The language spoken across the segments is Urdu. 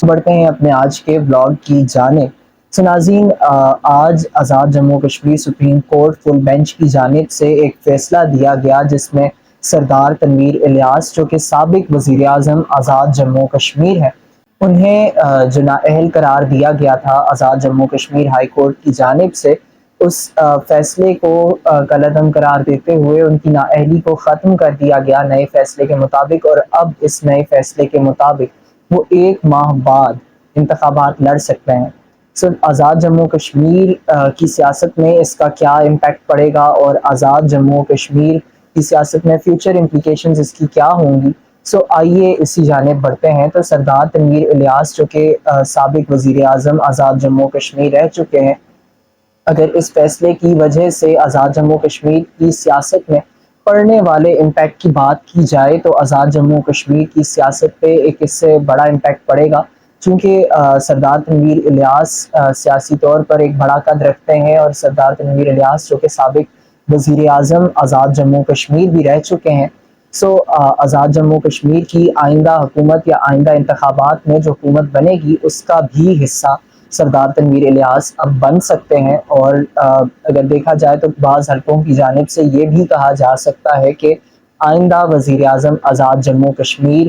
بڑھتے ہیں اپنے آج کے بلاگ کی جانب۔ ناظرین، آج آزاد جموں و Kashmir supreme court full bench کی جانب سے ایک فیصلہ دیا گیا جس میں سردار تنویر الیاس جو کہ سابق وزیر اعظم آزاد جموں و کشمیر ہے، انہیں جو نااہل قرار دیا گیا تھا آزاد جموں و کشمیر ہائی کورٹ کی جانب سے، اس فیصلے کو کالعدم قرار دیتے ہوئے ان کی نااہلی کو ختم کر دیا گیا نئے فیصلے کے مطابق، اور اب اس نئے فیصلے کے مطابق وہ 1 ماہ بعد انتخابات لڑ سکتے ہیں۔ آزاد جموں کشمیر کی سیاست میں اس کا کیا امپیکٹ پڑے گا، اور آزاد جموں کشمیر کی سیاست میں فیوچر امپلیکیشنز اس کی کیا ہوں گی؟ آئیے اسی جانب بڑھتے ہیں۔ تو سردار تنویر الیاس جو کہ سابق وزیر اعظم آزاد جموں کشمیر رہ چکے ہیں، اگر اس فیصلے کی وجہ سے آزاد جموں کشمیر کی سیاست میں پڑنے والے امپیکٹ کی بات کی جائے تو آزاد جموں کشمیر کی سیاست پہ ایک اس سے بڑا امپیکٹ پڑے گا، چونکہ سردار تنویر الیاس سیاسی طور پر ایک بڑا قد رکھتے ہیں، اور سردار تنویر الیاس جو کہ سابق وزیر اعظم آزاد جموں کشمیر بھی رہ چکے ہیں۔ آزاد جموں کشمیر کی آئندہ حکومت یا آئندہ انتخابات میں جو حکومت بنے گی اس کا بھی حصہ سردار تنویر الیاس اب بن سکتے ہیں، اور اگر دیکھا جائے تو بعض حلقوں کی جانب سے یہ بھی کہا جا سکتا ہے کہ آئندہ وزیر اعظم آزاد جموں کشمیر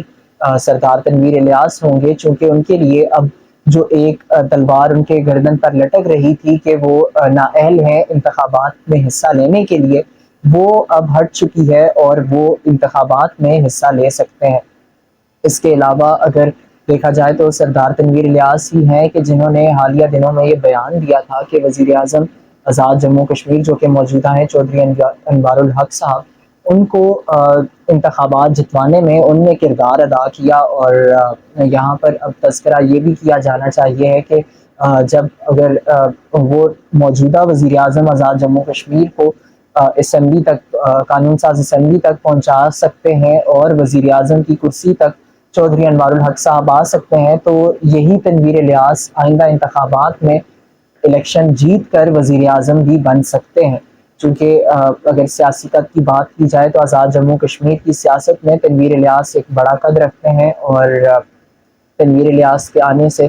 سردار تنویر الیاس ہوں گے، چونکہ ان کے لیے اب جو ایک تلوار ان کے گردن پر لٹک رہی تھی کہ وہ نااہل ہیں انتخابات میں حصہ لینے کے لیے، وہ اب ہٹ چکی ہے اور وہ انتخابات میں حصہ لے سکتے ہیں۔ اس کے علاوہ اگر دیکھا جائے تو سردار تنویر الیاس ہی ہیں کہ جنہوں نے حالیہ دنوں میں یہ بیان دیا تھا کہ وزیر اعظم آزاد جموں کشمیر جو کہ موجودہ ہیں چودھری انوار الحق صاحب، ان کو انتخابات جتوانے میں ان نے کردار ادا کیا، اور یہاں پر اب تذکرہ یہ بھی کیا جانا چاہیے ہے کہ جب اگر وہ موجودہ وزیر اعظم آزاد جموں کشمیر کو اسمبلی تک، قانون ساز اسمبلی تک پہنچا سکتے ہیں اور وزیر اعظم کی کرسی تک چودھری انوار الحق صاحب آ سکتے ہیں، تو یہی تنویر الیاس آئندہ انتخابات میں الیکشن جیت کر وزیر اعظم بھی بن سکتے ہیں، چونکہ اگر سیاست کی بات کی جائے تو آزاد جموں کشمیر کی سیاست میں تنویر الیاس ایک بڑا قد رکھتے ہیں، اور تنویر الیاس کے آنے سے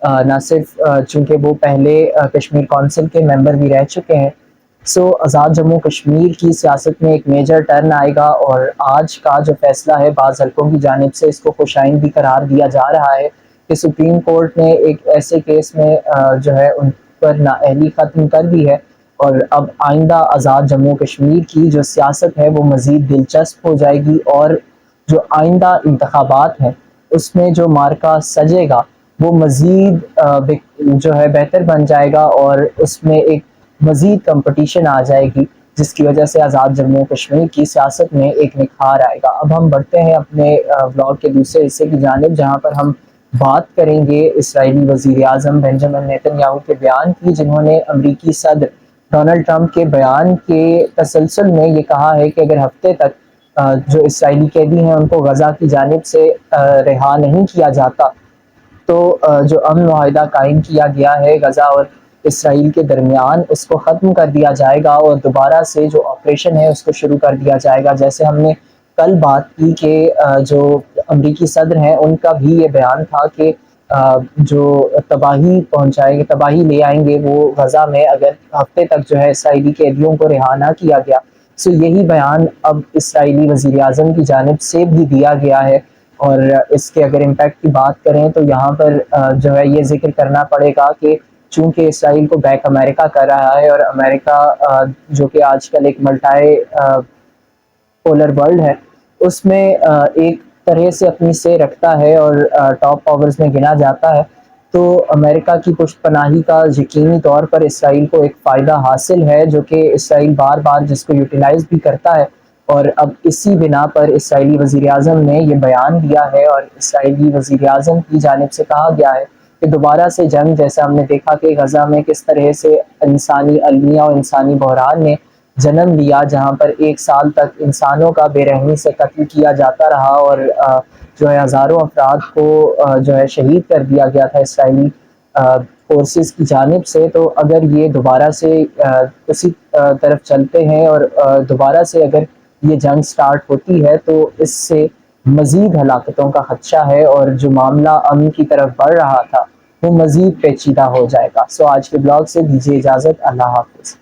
نہ صرف چونکہ وہ پہلے کشمیر کونسل کے ممبر بھی رہ چکے ہیں، آزاد جموں کشمیر کی سیاست میں ایک میجر ٹرن آئے گا، اور آج کا جو فیصلہ ہے بعض حلقوں کی جانب سے اس کو خوشائند بھی قرار دیا جا رہا ہے کہ سپریم کورٹ نے ایک ایسے کیس میں جو ہے ان پر نااہلی ختم کر دی ہے، اور اب آئندہ آزاد جموں کشمیر کی جو سیاست ہے وہ مزید دلچسپ ہو جائے گی، اور جو آئندہ انتخابات ہیں اس میں جو مارکا سجے گا وہ مزید جو ہے بہتر بن جائے گا، اور اس میں ایک مزید کمپٹیشن آ جائے گی جس کی وجہ سے آزاد جموں کشمیر کی سیاست میں ایک نکھار آئے گا۔ اب ہم بڑھتے ہیں اپنے بلاگ کے دوسرے حصے کی جانب، جہاں پر ہم بات کریں گے اسرائیلی وزیر اعظم بنجامن نیتن یاہو کے بیان کی، جنہوں نے امریکی صدر ڈونلڈ ٹرمپ کے بیان کے تسلسل میں یہ کہا ہے کہ اگر ہفتے تک جو اسرائیلی قیدی ہیں ان کو غزہ کی جانب سے رہا نہیں کیا جاتا تو جو امن معاہدہ قائم کیا گیا ہے غزہ اور اسرائیل کے درمیان اس کو ختم کر دیا جائے گا، اور دوبارہ سے جو آپریشن ہے اس کو شروع کر دیا جائے گا۔ جیسے ہم نے کل بات کی کہ جو امریکی صدر ہیں ان کا بھی یہ بیان تھا کہ جو تباہی پہنچائیں گے، تباہی لے آئیں گے وہ غزہ میں اگر ہفتے تک جو ہے اسرائیلی قیدیوں کو رہا نہ کیا گیا۔ یہی بیان اب اسرائیلی وزیر اعظم کی جانب سے بھی دیا گیا ہے، اور اس کے اگر امپیکٹ کی بات کریں تو یہاں پر جو ہے یہ ذکر کرنا پڑے گا کہ چونکہ اسرائیل کو بیک امریکہ کر رہا ہے، اور امریکہ جو کہ آج کل ایک ملٹائی پولر ورلڈ ہے اس میں ایک طرح سے اپنی سے رکھتا ہے اور ٹاپ پاورز میں گنا جاتا ہے، تو امریکہ کی پشت پناہی کا یقینی طور پر اسرائیل کو ایک فائدہ حاصل ہے، جو کہ اسرائیل بار بار جس کو یوٹیلائز بھی کرتا ہے، اور اب اسی بنا پر اسرائیلی وزیر اعظم نے یہ بیان دیا ہے، اور اسرائیلی وزیر اعظم کی جانب سے کہا گیا ہے کہ دوبارہ سے جنگ، جیسا ہم نے دیکھا کہ غزہ میں کس طرح سے انسانی المیہ اور انسانی بحران نے جنم لیا، جہاں پر 1 سال تک انسانوں کا بے رحمی سے قتل کیا جاتا رہا، اور جو ہے ہزاروں افراد کو جو ہے شہید کر دیا گیا تھا اسرائیلی فورسز کی جانب سے۔ تو اگر یہ دوبارہ سے اسی طرف چلتے ہیں اور دوبارہ سے اگر یہ جنگ سٹارٹ ہوتی ہے تو اس سے مزید ہلاکتوں کا خدشہ ہے اور جو معاملہ امن کی طرف بڑھ رہا تھا وہ مزید پیچیدہ ہو جائے گا۔ آج کے بلاگ سے دیجیے اجازت، اللہ حافظ۔